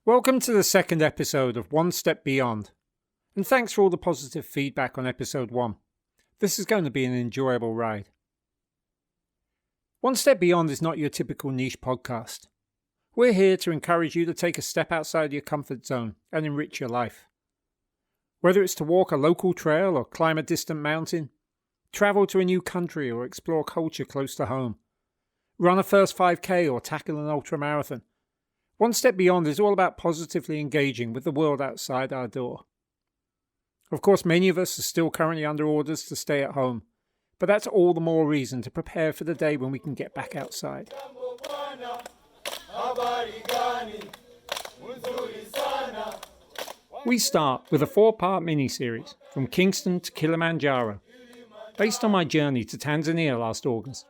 Welcome to the second episode of One Step Beyond, and thanks for all the positive feedback on episode 1. This is going to be an enjoyable ride. One Step Beyond is not your typical niche podcast. We're here to encourage you to take a step outside your comfort zone and enrich your life. Whether it's to walk a local trail or climb a distant mountain, travel to a new country or explore culture close to home, run a first 5K or tackle an ultramarathon, One Step Beyond is all about positively engaging with the world outside our door. Of course, many of us are still currently under orders to stay at home, but that's all the more reason to prepare for the day when we can get back outside. We start with a 4-part mini-series from Kingston to Kilimanjaro, based on my journey to Tanzania last August.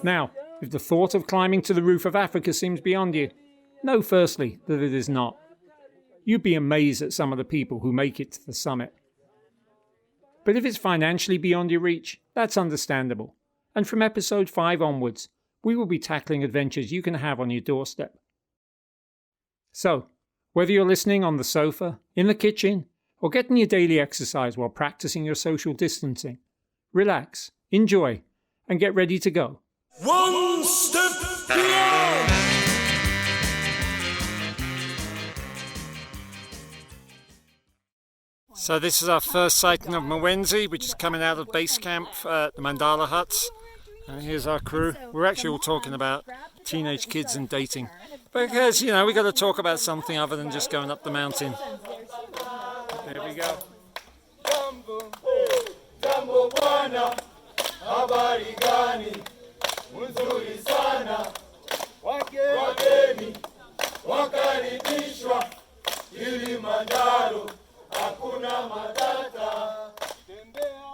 Now, if the thought of climbing to the roof of Africa seems beyond you, know firstly that it is not. You'd be amazed at some of the people who make it to the summit. But if it's financially beyond your reach, that's understandable. And from episode 5 onwards, we will be tackling adventures you can have on your doorstep. So, whether you're listening on the sofa, in the kitchen, or getting your daily exercise while practicing your social distancing, relax, enjoy, and get ready to go. One step beyond! So this is our first sighting of Mwenzi, which is coming out of base camp at the Mandala huts. And here's our crew. We're actually all talking about teenage kids and dating. Because, you know, we got to talk about something other than just going up the mountain. There we go.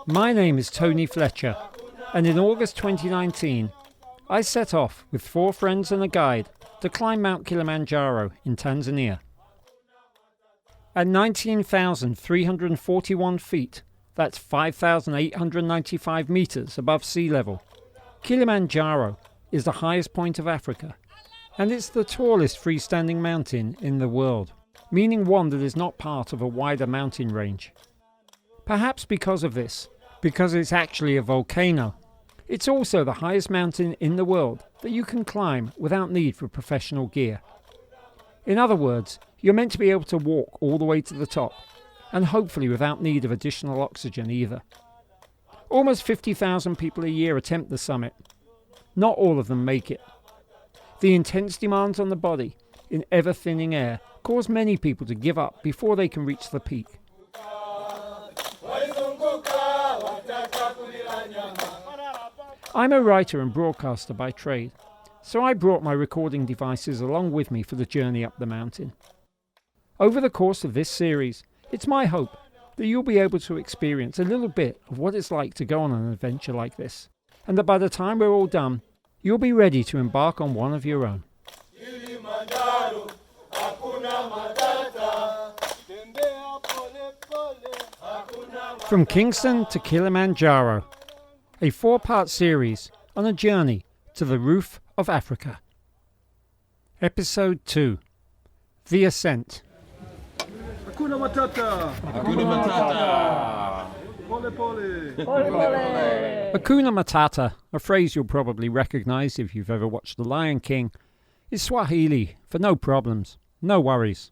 My name is Tony Fletcher, and in August 2019, I set off with 4 friends and a guide to climb Mount Kilimanjaro in Tanzania. At 19,341 feet, that's 5,895 meters above sea level, Kilimanjaro is the highest point of Africa, and it's the tallest freestanding mountain in the world, meaning one that is not part of a wider mountain range. Perhaps because of this, because it's actually a volcano, it's also the highest mountain in the world that you can climb without need for professional gear. In other words, you're meant to be able to walk all the way to the top, and hopefully without need of additional oxygen either. Almost 50,000 people a year attempt the summit. Not all of them make it. The intense demands on the body in ever-thinning air cause many people to give up before they can reach the peak. I'm a writer and broadcaster by trade, so I brought my recording devices along with me for the journey up the mountain. Over the course of this series, it's my hope that you'll be able to experience a little bit of what it's like to go on an adventure like this, and that by the time we're all done, you'll be ready to embark on one of your own. From Kingston to Kilimanjaro, a 4-part series on a journey to the roof of Africa. Episode 2, The Ascent. Hakuna Matata! Hakuna Matata! Pole pole! Hakuna Matata, a phrase you'll probably recognise if you've ever watched The Lion King, is Swahili for no problems, no worries.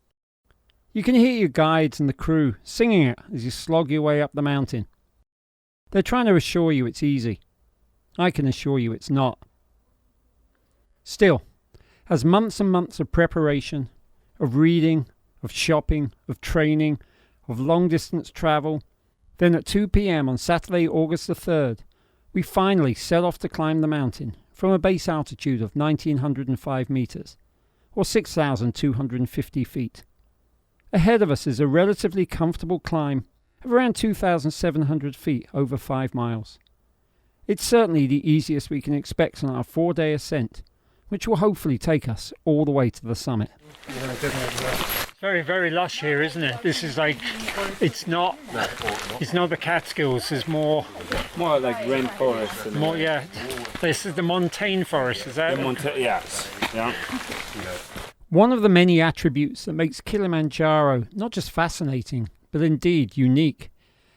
You can hear your guides and the crew singing it as you slog your way up the mountain. They're trying to assure you it's easy. I can assure you it's not. Still, as months and months of preparation, of reading, of shopping, of training, of long-distance travel, then at 2 p.m. on Saturday, August the 3rd, we finally set off to climb the mountain from a base altitude of 1,905 meters, or 6,250 feet. Ahead of us is a relatively comfortable climb of around 2,700 feet over 5 miles. It's certainly the easiest we can expect on our 4-day ascent, which will hopefully take us all the way to the summit. Very, very lush here, isn't it? This is like, it's not the Catskills, it's more like rainforest. more, yeah. This is the montane forest, is that? Yes. Yeah. One of the many attributes that makes Kilimanjaro not just fascinating, but indeed unique,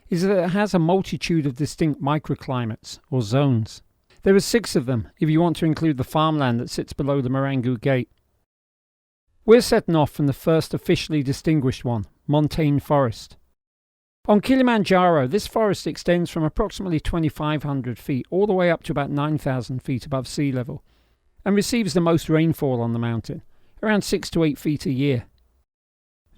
is that it has a multitude of distinct microclimates, or zones. There are 6 of them, if you want to include the farmland that sits below the Marangu Gate. We're setting off from the first officially distinguished one, montane forest. On Kilimanjaro, this forest extends from approximately 2,500 feet all the way up to about 9,000 feet above sea level, and receives the most rainfall on the mountain, around 6 to 8 feet a year.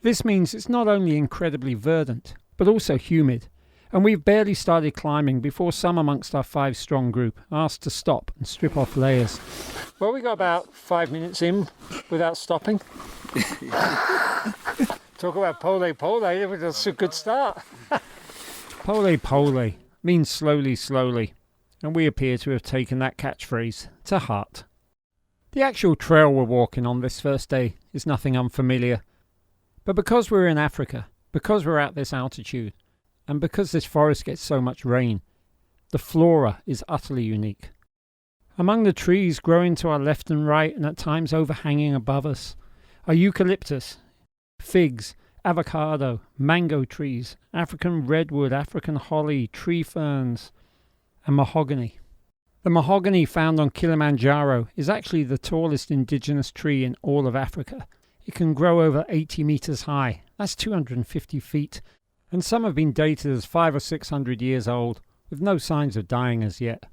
This means it's not only incredibly verdant, but also humid, and we've barely started climbing before some amongst our 5-strong group asked to stop and strip off layers. Well, we got about 5 minutes in without stopping. Talk about pole, that's a good start. Pole means slowly, slowly, and we appear to have taken that catchphrase to heart. The actual trail we're walking on this first day is nothing unfamiliar, but because we're in Africa, because we're at this altitude, and because this forest gets so much rain, the flora is utterly unique. Among the trees growing to our left and right and at times overhanging above us are eucalyptus, figs, avocado, mango trees, African redwood, African holly, tree ferns, and mahogany. The mahogany found on Kilimanjaro is actually the tallest indigenous tree in all of Africa. It can grow over 80 meters high, that's 250 feet, and some have been dated as 500 or 600 years old, with no signs of dying as yet.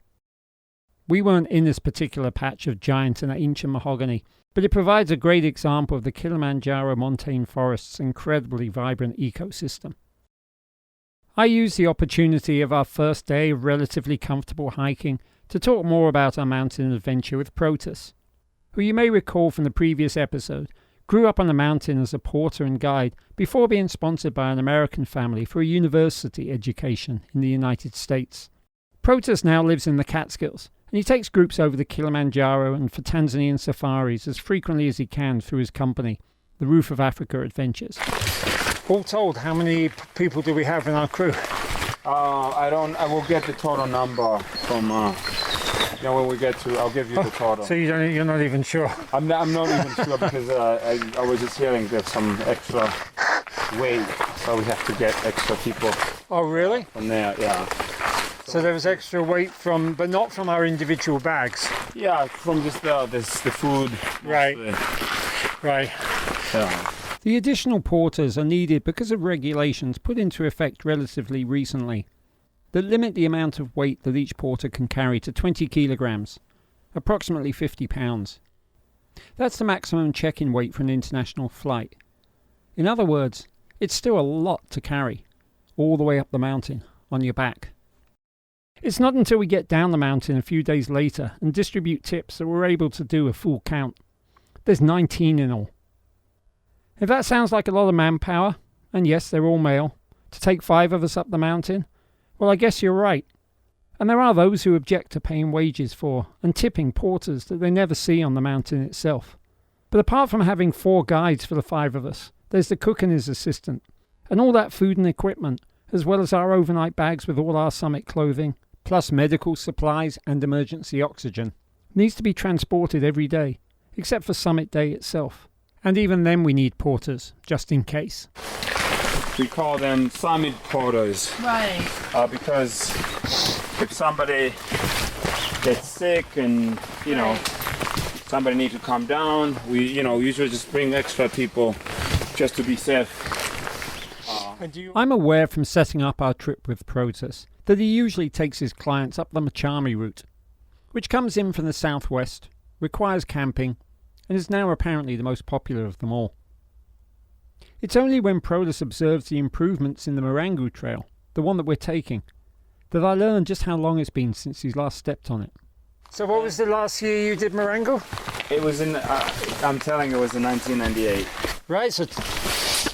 We weren't in this particular patch of giant and ancient mahogany, but it provides a great example of the Kilimanjaro montane forest's incredibly vibrant ecosystem. I used the opportunity of our first day of relatively comfortable hiking to talk more about our mountain adventure with Protus, who you may recall from the previous episode grew up on the mountain as a porter and guide before being sponsored by an American family for a university education in the United States. Protus now lives in the Catskills, and he takes groups over the Kilimanjaro and for Tanzanian safaris as frequently as he can through his company, the Roof of Africa Adventures. All told, how many people do we have in our crew? I will get the total number from. When we get to, I'll give you the total. So you're not even sure? I'm not even sure because I was just hearing there's some extra weight, so we have to get extra people. Oh, really? From there, yeah. So there was extra weight but not from our individual bags. Yeah, from just the food. Right. Mostly. Right. Yeah. The additional porters are needed because of regulations put into effect relatively recently that limit the amount of weight that each porter can carry to 20 kilograms, approximately 50 pounds. That's the maximum check-in weight for an international flight. In other words, it's still a lot to carry, all the way up the mountain, on your back. It's not until we get down the mountain a few days later and distribute tips that we're able to do a full count. There's 19 in all. If that sounds like a lot of manpower, and yes, they're all male, to take 5 of us up the mountain, well, I guess you're right. And there are those who object to paying wages for and tipping porters that they never see on the mountain itself. But apart from having 4 guides for the 5 of us, there's the cook and his assistant, and all that food and equipment, as well as our overnight bags with all our summit clothing, plus medical supplies and emergency oxygen, needs to be transported every day, except for summit day itself. And even then we need porters, just in case. We call them summit porters. Right. Because if somebody gets sick and, somebody needs to come down, we, usually just bring extra people just to be safe. I'm aware from setting up our trip with Protus that he usually takes his clients up the Machami route, which comes in from the southwest, requires camping, and is now apparently the most popular of them all. It's only when Protus observes the improvements in the Marangu Trail, the one that we're taking, that I learned just how long it's been since he's last stepped on it. So what was the last year you did Marangu? It was in, I'm telling you, it was in 1998. Right, so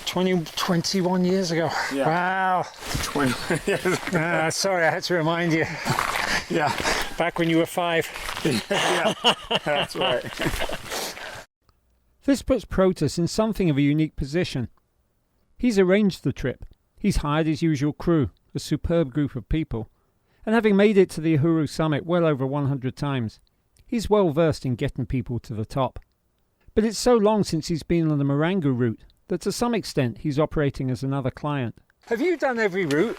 21 years ago. Yeah. Wow. 21 years ago. Sorry, I had to remind you. Yeah. Back when you were 5. Yeah, that's right. This puts Protus in something of a unique position. He's arranged the trip. He's hired his usual crew, a superb group of people. And having made it to the Uhuru summit well over 100 times, he's well versed in getting people to the top. But it's so long since he's been on the Marangu route that to some extent he's operating as another client. Have you done every route?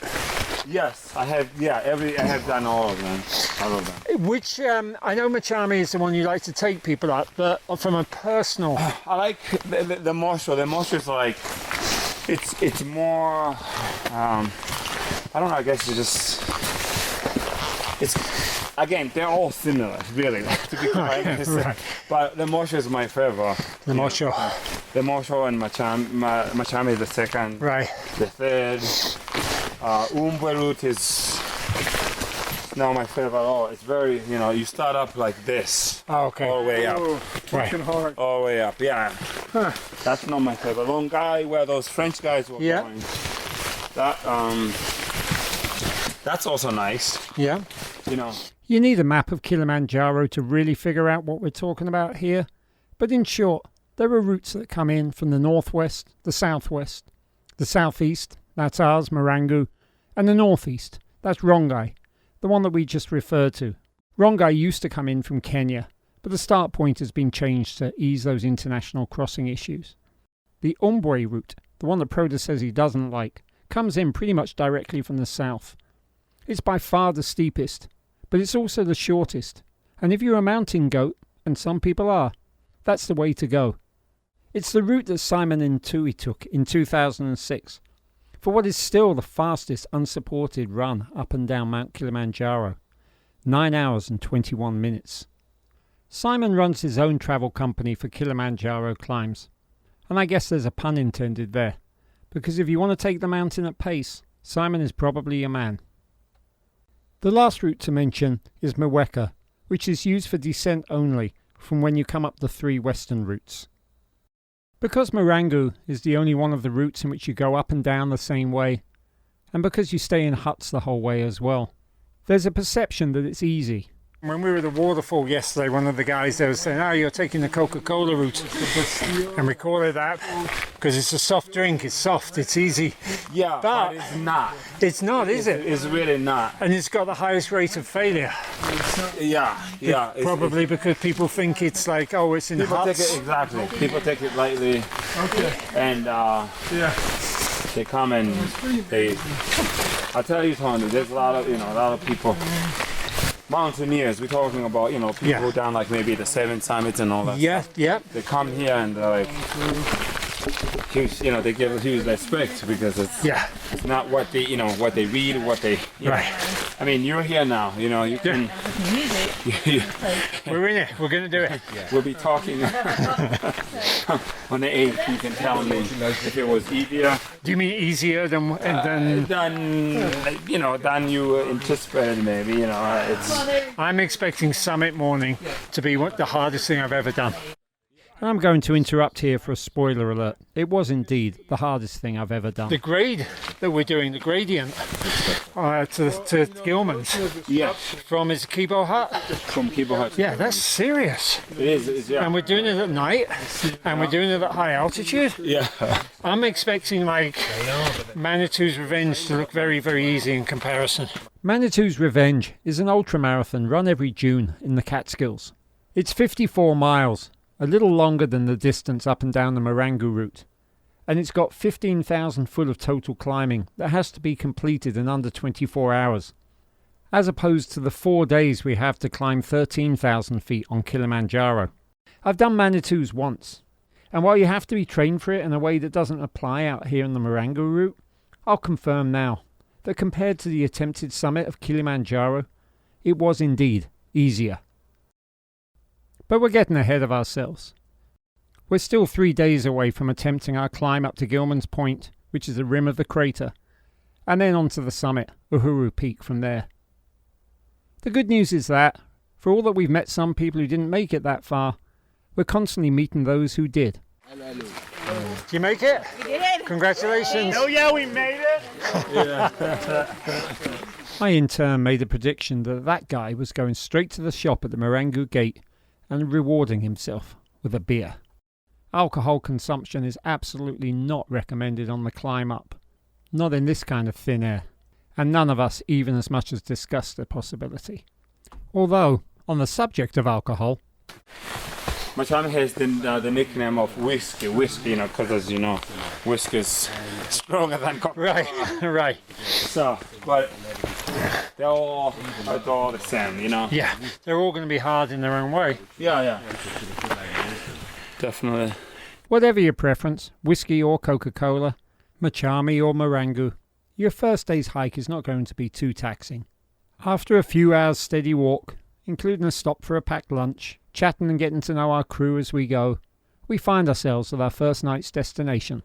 Yes, I have. Yeah, I have done all of them. All of them. Which, I know Machame is the one you like to take people up, but from a personal... I like the Mosho. The Mosho is like, it's more, I don't know, I guess it's, again, they're all similar, really, to be quite honest. Right. But the Mosho is my favorite. The Mosho. The Mosho and Machame is the second. Right. The third. Umbwe route is now my favorite. Oh, it's very, you start up like this. Oh, okay. All the way up. Right. hard. All the way up, yeah. Huh. That's not my favorite. Long guy where those French guys were Yeah. going. That's also nice. Yeah. You need a map of Kilimanjaro to really figure out what we're talking about here. But in short, there are routes that come in from the northwest, the southwest, the southeast, that's ours, Marangu, and the northeast, that's Rongai, the one that we just referred to. Rongai used to come in from Kenya, but the start point has been changed to ease those international crossing issues. The Umbwe route, the one that Protus says he doesn't like, comes in pretty much directly from the south. It's by far the steepest, but it's also the shortest, and if you're a mountain goat, and some people are, that's the way to go. It's the route that Simon Ntui took in 2006, for what is still the fastest unsupported run up and down Mount Kilimanjaro, 9 hours and 21 minutes. Simon runs his own travel company for Kilimanjaro climbs, and I guess there's a pun intended there, because if you want to take the mountain at pace, Simon is probably your man. The last route to mention is Mweka, which is used for descent only from when you come up the 3 western routes. Because Marangu is the only one of the routes in which you go up and down the same way, and because you stay in huts the whole way as well, there's a perception that it's easy. When we were at the waterfall yesterday, one of the guys there was saying, you're taking the Coca-Cola route. And we call it that because it's a soft drink, it's soft, it's easy. Yeah, but it's not. It's not, is it? It's really not. And it's got the highest rate of failure. Yeah. Probably because people think it's like, it's in people huts. Take it, exactly. People take it lightly. Okay. And they come and I'll tell you, Tony, there's a lot of people. Mountaineers, we're talking about, people go down like maybe the 7 summits and all that. Yeah. They come here and they're like, huge, they give a huge respect because it's not what they, what they read, what they, right. I mean, you're here now, you can. We're in it. We're going to do it. We'll be talking on the 8th. You can tell me if it was easier. Do you mean easier than than you anticipated? Maybe it's. I'm expecting summit morning to be the hardest thing I've ever done. And I'm going to interrupt here for a spoiler alert. It was indeed the hardest thing I've ever done. The grade that we're doing, the gradient to Gilman's. Yes. From his Kibo hut. From Kibo hut. Yeah, that's serious. It is, yeah. And we're doing it at night, and we're doing it at high altitude. Yeah. I'm expecting like Manitou's Revenge to look very, very easy in comparison. Manitou's Revenge is an ultramarathon run every June in the Catskills. It's 54 miles. A little longer than the distance up and down the Marangu route, and it's got 15,000 foot of total climbing that has to be completed in under 24 hours, as opposed to the 4 days we have to climb 13,000 feet on Kilimanjaro. I've done Manitou's once, and while you have to be trained for it in a way that doesn't apply out here on the Marangu route, I'll confirm now that compared to the attempted summit of Kilimanjaro, it was indeed easier. But we're getting ahead of ourselves. We're still 3 days away from attempting our climb up to Gilman's Point, which is the rim of the crater, and then on to the summit, Uhuru Peak from there. The good news is that, for all that we've met some people who didn't make it that far, we're constantly meeting those who did. Did you make it? We did. Congratulations. Oh yeah, we made it. I in turn made a prediction that that guy was going straight to the shop at the Marangu gate and rewarding himself with a beer. Alcohol consumption is absolutely not recommended on the climb up. Not in this kind of thin air. And none of us even as much as discussed the possibility. Although, on the subject of alcohol, Machame has the nickname of whiskey, because as you know, whiskey is stronger than coffee. Right. So, but they're all the same, Yeah, they're all going to be hard in their own way. Yeah. Definitely. Whatever your preference, whiskey or Coca-Cola, Machame or Marangu, your first day's hike is not going to be too taxing. After a few hours steady walk, including a stop for a packed lunch, chatting and getting to know our crew as we go, we find ourselves at our first night's destination.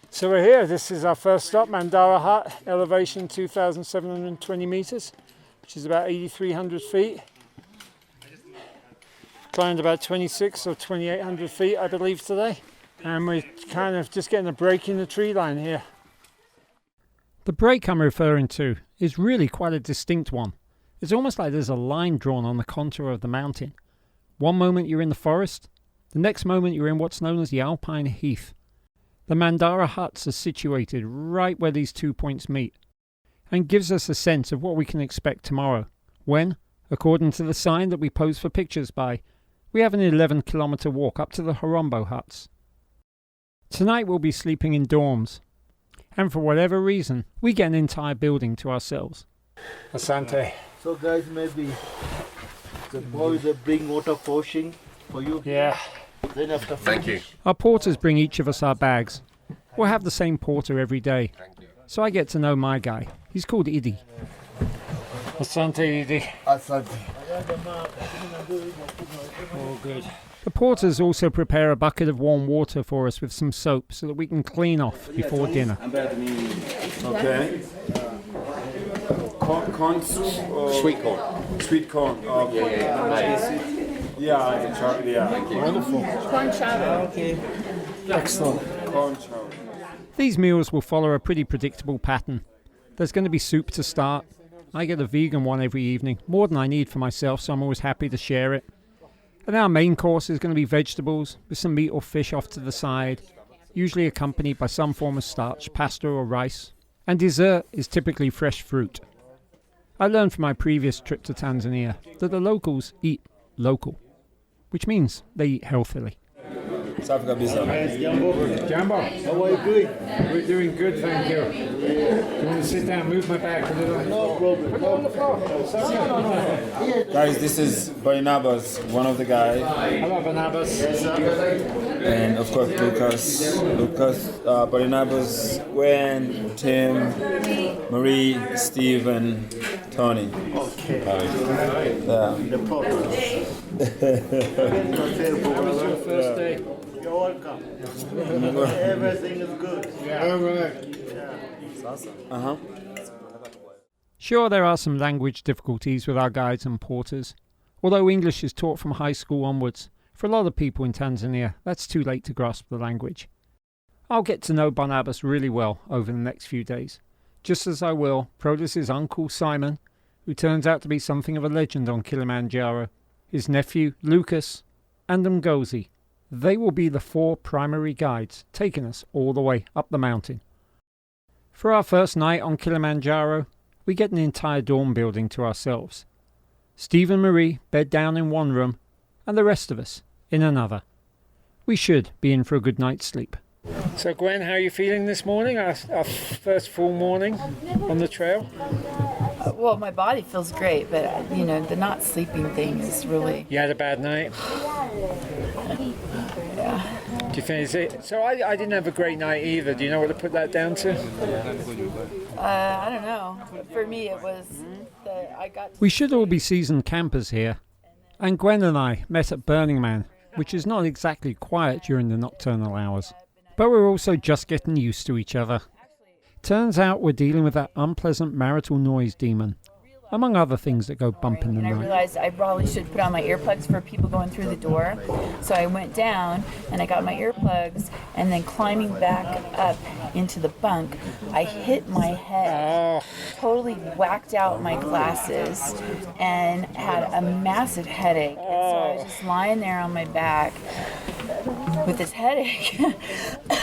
So we're here. This is our first stop, Mandara Hut, elevation 2,720 metres, which is about 8,300 feet. Climbed about 26 or 2,800 feet, I believe, today. And we're kind of just getting a break in the tree line here. The break I'm referring to is really quite a distinct one. It's almost like there's a line drawn on the contour of the mountain. One moment you're in the forest, the next moment you're in what's known as the Alpine Heath. The Mandara huts are situated right where these 2 points meet, and gives us a sense of what we can expect tomorrow, when, according to the sign that we pose for pictures by, we have an 11-kilometre walk up to the Horombo huts. Tonight we'll be sleeping in dorms, and for whatever reason, we get an entire building to ourselves. Asante. So guys, maybe the boys will bring water portion for you. Yeah. Then after Thank you. Our porters bring each of us our bags. We'll have the same porter every day. So I get to know my guy. He's called Idi. Asante, Idi. Asante. All good. The porters also prepare a bucket of warm water for us with some soap so that we can clean off before dinner. Okay. Corn soup or Sweet corn. sweet corn? Okay. Yeah. Wonderful. Corn chowder. Okay. Excellent. Corn chowder. These meals will follow a pretty predictable pattern. There's going to be soup to start. I get a vegan one every evening, more than I need for myself, so I'm always happy to share it. And our main course is going to be vegetables with some meat or fish off to the side, usually accompanied by some form of starch, pasta or rice. And dessert is typically fresh fruit. I learned from my previous trip to Tanzania that the locals eat local, which means they eat healthily. Jambo, How are you doing? we're doing good, thank you. You want to sit down, move my back a little? No problem. Guys, this is Barnabas, one of the guys, Hello, Barnabas. and of course Lucas, Barnabas, Gwen, Tim, Marie, Steve, and Tony. Okay. Yeah. The problem. First day. You're welcome. Everything is good. Uh-huh. Sure, there are some language difficulties with our guides and porters. Although English is taught from high school onwards, for a lot of people in Tanzania, that's too late to grasp the language. I'll get to know Barnabas really well over the next few days, just as I will Prodis' uncle Simon, who turns out to be something of a legend on Kilimanjaro, his nephew Lucas, and Ngozi. They will be the 4 primary guides taking us all the way up the mountain. For our first night on Kilimanjaro, we get an entire dorm building to ourselves. Steve and Marie bed down in one room, and the rest of us in another. We should be in for a good night's sleep. So Gwen, how are you feeling this morning? Our first full morning on the trail? Well, my body feels great, but the not sleeping thing is really. You had a bad night? Yeah. Do you think it? So I didn't have a great night either. Do you know what to put that down to? I don't know. For me, it was that I got. We should all be seasoned campers here. And Gwen and I met at Burning Man, which is not exactly quiet during the nocturnal hours. But we're also just getting used to each other. Turns out we're dealing with that unpleasant marital noise demon. among other things that go bump in the And I night. realized I probably should put on my earplugs for people going through the door. So I went down and I got my earplugs, and then climbing back up into the bunk, I hit my head, totally whacked out my glasses, and had a massive headache. And so I was just lying there on my back with this headache,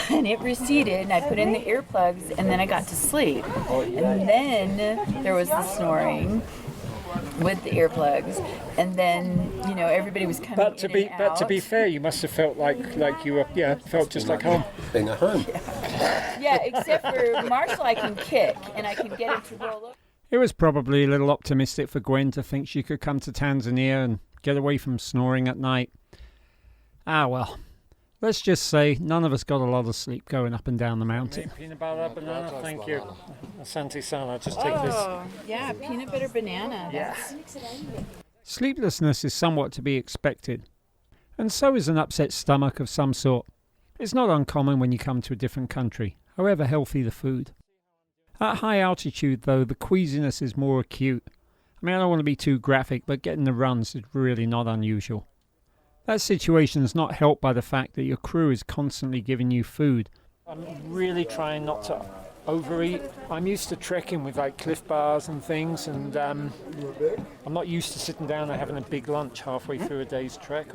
and it receded, and I put in the earplugs, and then I got to sleep. And then there was the snoring with the earplugs, and then everybody was coming But to in be and but to be out. fair, you must have felt like you were felt just like home. Being at home. Yeah, except for Marshall, I can kick and I can get him to roll over. It was probably a little optimistic for Gwen to think she could come to Tanzania and get away from snoring at night. Ah well, let's just say none of us got a lot of sleep going up and down the mountain. Peanut butter banana, thank you. Asante sana, just take this. Oh, yeah, peanut butter banana. Yeah. Sleeplessness is somewhat to be expected, and so is an upset stomach of some sort. It's not uncommon when you come to a different country, however healthy the food. At high altitude, though, the queasiness is more acute. I mean, I don't want to be too graphic, but getting the runs is really not unusual. That situation is not helped by the fact that your crew is constantly giving you food. I'm really trying not to overeat. I'm used to trekking with like Cliff Bars and things, and I'm not used to sitting down and having a big lunch halfway through a day's trek.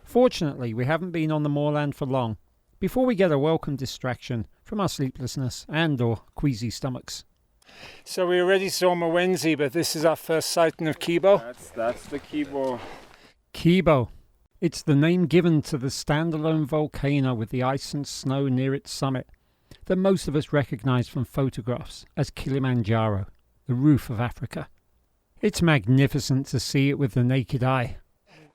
Fortunately, we haven't been on the moorland for long before we get a welcome distraction from our sleeplessness and or queasy stomachs. So we already saw Mwenzi, but this is our first sighting of Kibo. That's the Kibo. Kibo. It's the name given to the standalone volcano with the ice and snow near its summit that most of us recognise from photographs as Kilimanjaro, the roof of Africa. It's magnificent to see it with the naked eye.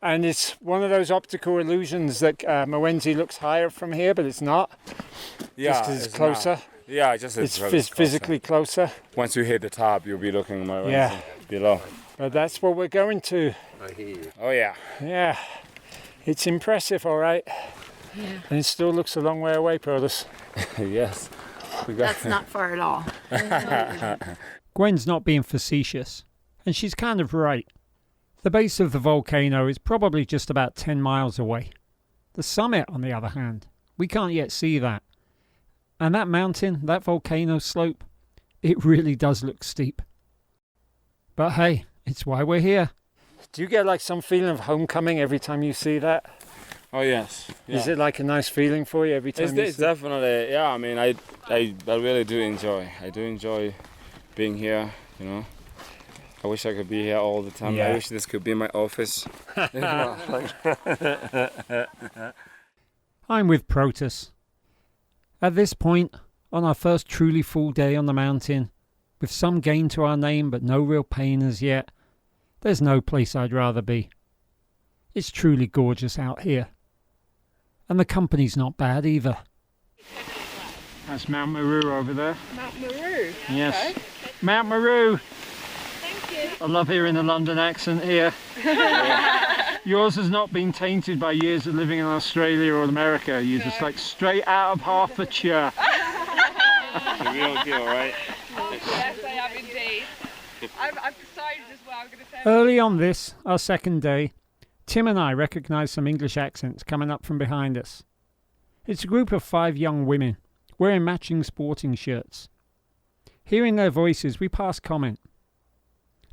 And it's one of those optical illusions that Mwenzi looks higher from here, but it's not. Yeah, just 'cause it's closer. Not. Yeah, just It's physically closer. Once you hit the top, you'll be looking my way Yeah. below. But that's what we're going to. I hear you. Oh yeah. Yeah. It's impressive, all right. Yeah. And it still looks a long way away, Protus. Yes. We got That's not far at all. Gwen's not being facetious, and she's kind of right. The base of the volcano is probably just about 10 miles away. The summit, on the other hand, we can't yet see that. And that mountain, that volcano slope, it really does look steep. But hey, it's why we're here. Do you get like some feeling of homecoming every time you see that? Oh yes. Yeah. Is it like a nice feeling for you every time you It's see it? definitely, yeah. I mean, I really do enjoy. I do enjoy being here. I wish I could be here all the time. Yeah. I wish this could be my office. I'm with Protus. At this point, on our first truly full day on the mountain, with some gain to our name but no real pain as yet, there's no place I'd rather be. It's truly gorgeous out here. And the company's not bad either. That's Mount Meru over there. Mount Meru. Yes. Okay. Mount Meru. Thank you. I love hearing the London accent here. Yours has not been tainted by years of living in Australia or America. You're just like straight out of Hertfordshire. The real deal, right? Yes, I am indeed. I've decided as well. I'm going to say. Early on this, our second day, Tim and I recognised some English accents coming up from behind us. It's a group of 5 young women wearing matching sporting shirts. Hearing their voices, we pass comment.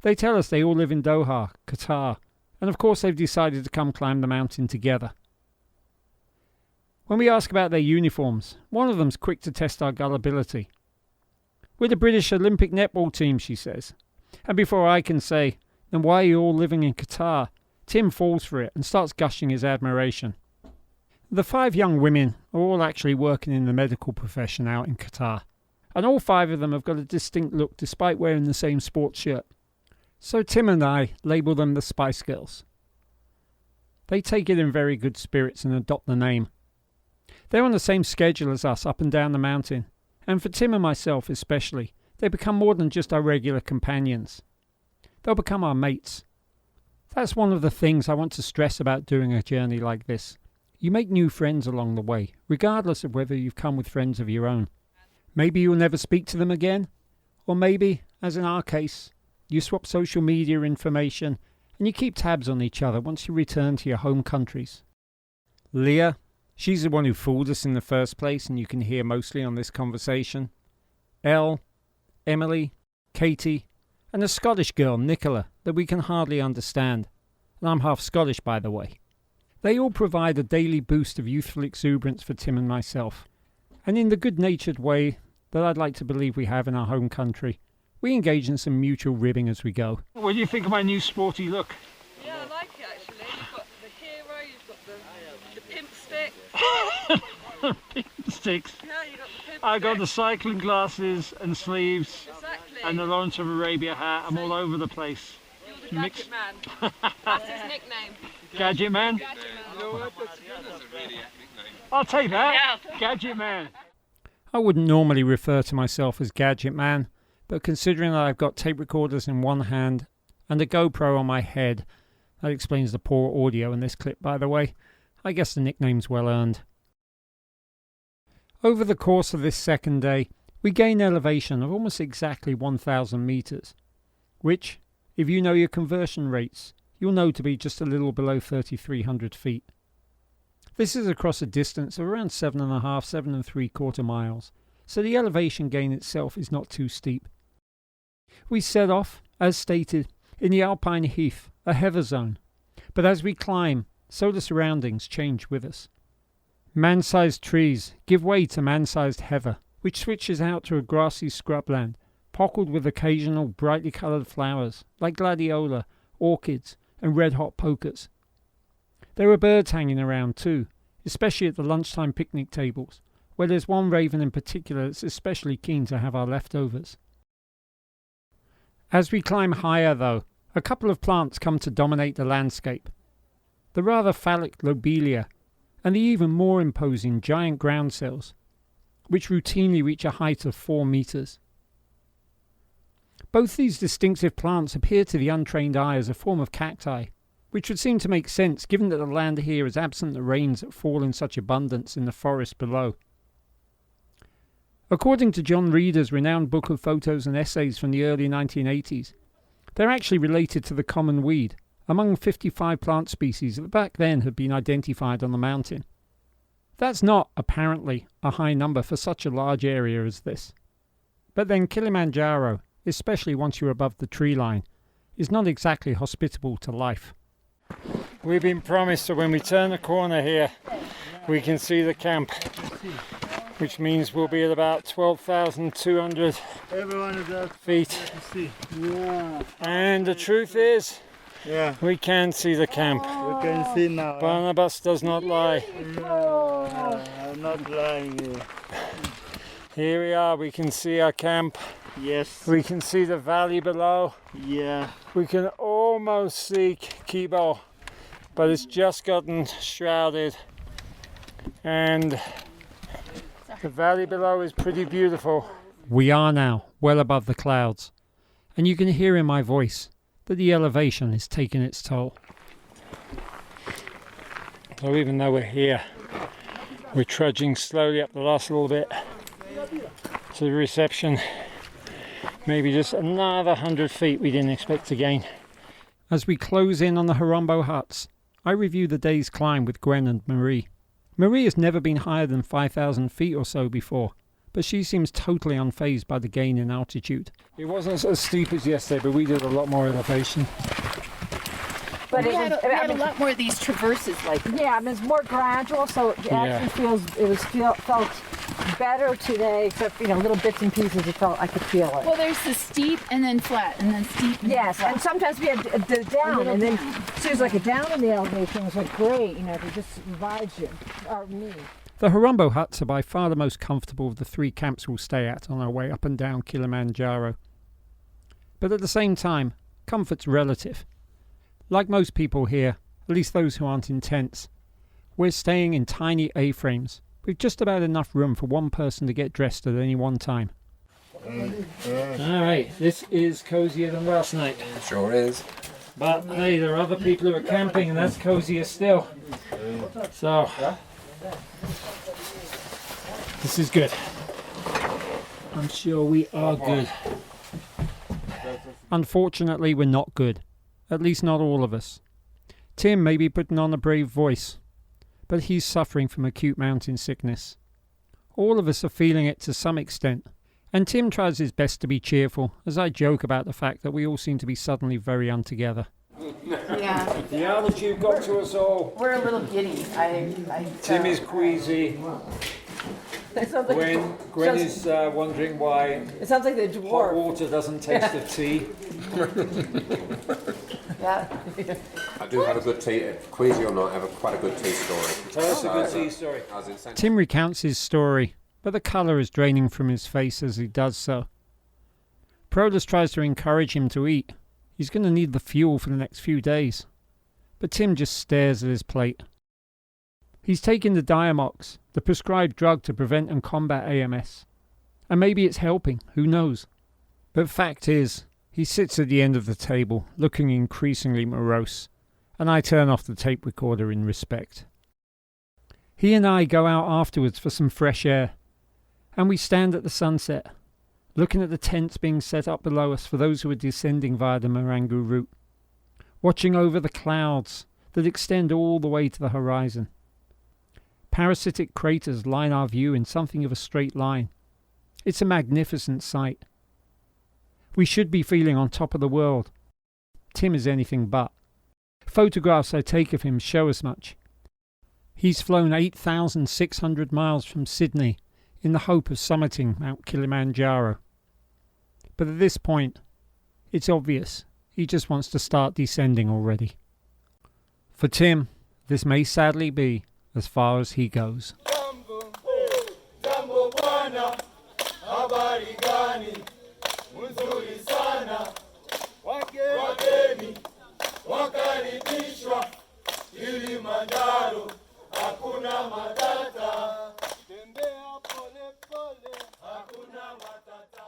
They tell us they all live in Doha, Qatar, and of course they've decided to come climb the mountain together. When we ask about their uniforms, one of them's quick to test our gullibility. We're the British Olympic netball team, she says. And before I can say, then why are you all living in Qatar? Tim falls for it and starts gushing his admiration. The 5 young women are all actually working in the medical profession out in Qatar, and all 5 of them have got a distinct look despite wearing the same sports shirt. So Tim and I label them the Spice Girls. They take it in very good spirits and adopt the name. They're on the same schedule as us up and down the mountain, and for Tim and myself especially, they become more than just our regular companions. They'll become our mates. That's one of the things I want to stress about doing a journey like this. You make new friends along the way, regardless of whether you've come with friends of your own. Maybe you'll never speak to them again, or maybe, as in our case, you swap social media information, and you keep tabs on each other once you return to your home countries. Leah, she's the one who fooled us in the first place, and you can hear mostly on this conversation. Elle, Emily, Katie, and a Scottish girl, Nicola, that we can hardly understand. And I'm half Scottish, by the way. They all provide a daily boost of youthful exuberance for Tim and myself. And in the good-natured way that I'd like to believe we have in our home country, we engage in some mutual ribbing as we go. What do you think of my new sporty look? Yeah, I like it actually. You've got the hero, you've got the pimp stick. Pink sticks. Yeah, you got the pimp I got stick. the cycling glasses and sleeves Exactly. and the Lawrence of Arabia hat. I'm all over the place. You're the gadget man. That's his nickname. Gadget man? Gadget man. I'll take that. Yeah. Gadget man. I wouldn't normally refer to myself as Gadget Man, but considering that I've got tape recorders in one hand and a GoPro on my head, that explains the poor audio in this clip, by the way. I guess the nickname's well earned. Over the course of this second day, we gain elevation of almost exactly 1,000 meters, which, if you know your conversion rates, you'll know to be just a little below 3,300 feet. This is across a distance of around 7 3/4 miles, so the elevation gain itself is not too steep. We set off, as stated, in the alpine heath, a heather zone, but as we climb, so the surroundings change with us. Man-sized trees give way to man-sized heather, which switches out to a grassy scrubland, pockled with occasional brightly coloured flowers like gladiola, orchids and red-hot pokers. There are birds hanging around too, especially at the lunchtime picnic tables, where there's one raven in particular that's especially keen to have our leftovers. As we climb higher though, a couple of plants come to dominate the landscape. The rather phallic lobelia and the even more imposing giant groundsels, which routinely reach a height of 4 meters. Both these distinctive plants appear to the untrained eye as a form of cacti, which would seem to make sense given that the land here is absent the rains that fall in such abundance in the forest below. According to John Reeder's renowned book of photos and essays from the early 1980s, they're actually related to the common weed, among 55 plant species that back then had been identified on the mountain. That's not, apparently, a high number for such a large area as this. But then Kilimanjaro, especially once you're above the tree line, is not exactly hospitable to life. We've been promised that when we turn the corner here, we can see the camp, which means we'll be at about 12,200 feet. Yeah, And the truth is, yeah. we can see the camp. You can see now. Barnabas does not lie. I'm not lying here. Here we are, we can see our camp. Yes. We can see the valley below. Yeah. We can almost see Kibo, but it's just gotten shrouded. And the valley below is pretty beautiful. We are now well above the clouds, and you can hear in my voice that the elevation is taking its toll. So even though we're here, we're trudging slowly up the last little bit to the reception. Maybe just another 100 feet we didn't expect to gain. As we close in on the Horombo huts, I review the day's climb with Gwen and Marie. Marie has never been higher than 5,000 feet or so before, but she seems totally unfazed by the gain in altitude. It wasn't as steep as yesterday, but we did a lot more elevation. But We had a lot more of these traverses like that. yeah, I mean, it's more gradual, so it actually felt better today, except, little bits and pieces, I could feel it. Well, there's the steep and then flat and then steep. And Yes, flat. and sometimes we had the down, and then seems like a down in the elevation was like great, it just revives you, or me. The Horombo huts are by far the most comfortable of the 3 camps we'll stay at on our way up and down Kilimanjaro. But at the same time, comfort's relative. Like most people here, at least those who aren't in tents, we're staying in tiny A-frames, with just about enough room for one person to get dressed at any one time. Alright, this is cozier than last night. Sure is. But hey, there are other people who are camping and that's cozier still. So, this is good. I'm sure we are good. Unfortunately, we're not good. At least not all of us. Tim may be putting on a brave voice, but he's suffering from acute mountain sickness. All of us are feeling it to some extent, and Tim tries his best to be cheerful, as I joke about the fact that we all seem to be suddenly very untogether. Yeah, The altitude got to us all. we're a little giddy. Tim is queasy. It sounds like, Gwen is wondering why it sounds like the hot dwarf. water doesn't taste of tea. Yeah. I do have a good tea, queasy or not, I have quite a good tea story. Tell us a good tea story. I was in Central Tim recounts his story, but the colour is draining from his face as he does so. Prodas tries to encourage him to eat. He's going to need the fuel for the next few days. But Tim just stares at his plate. He's taking the Diamox, the prescribed drug to prevent and combat AMS. And maybe it's helping, who knows. But fact is, he sits at the end of the table, looking increasingly morose, and I turn off the tape recorder in respect. He and I go out afterwards for some fresh air, and we stand at the sunset, looking at the tents being set up below us for those who are descending via the Marangu route, watching over the clouds that extend all the way to the horizon. Parasitic craters line our view in something of a straight line. It's a magnificent sight. We should be feeling on top of the world. Tim is anything but. Photographs I take of him show as much. He's flown 8,600 miles from Sydney in the hope of summiting Mount Kilimanjaro. But at this point, it's obvious he just wants to start descending already. For Tim, this may sadly be as far as he goes. Jambo bwana, habari gani? Mzuri sana. Wageni wakaribishwa Kilimanjaro, hakuna matata. Tembea pole pole, hakuna matata.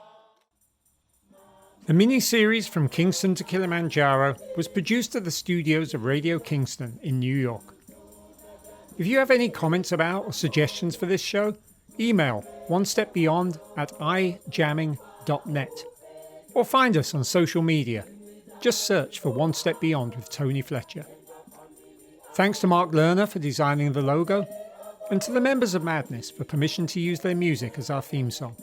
The mini-series From Kingston to Kilimanjaro was produced at the studios of Radio Kingston in New York. If you have any comments about or suggestions for this show, email onestepbeyond@ijamming.net or find us on social media. Just search for One Step Beyond with Tony Fletcher. Thanks to Mark Lerner for designing the logo, and to the members of Madness for permission to use their music as our theme song.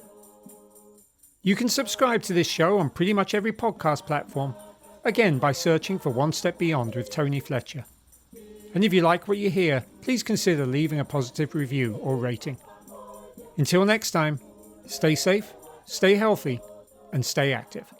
You can subscribe to this show on pretty much every podcast platform, again by searching for One Step Beyond with Tony Fletcher. And if you like what you hear, please consider leaving a positive review or rating. Until next time, stay safe, stay healthy, and stay active.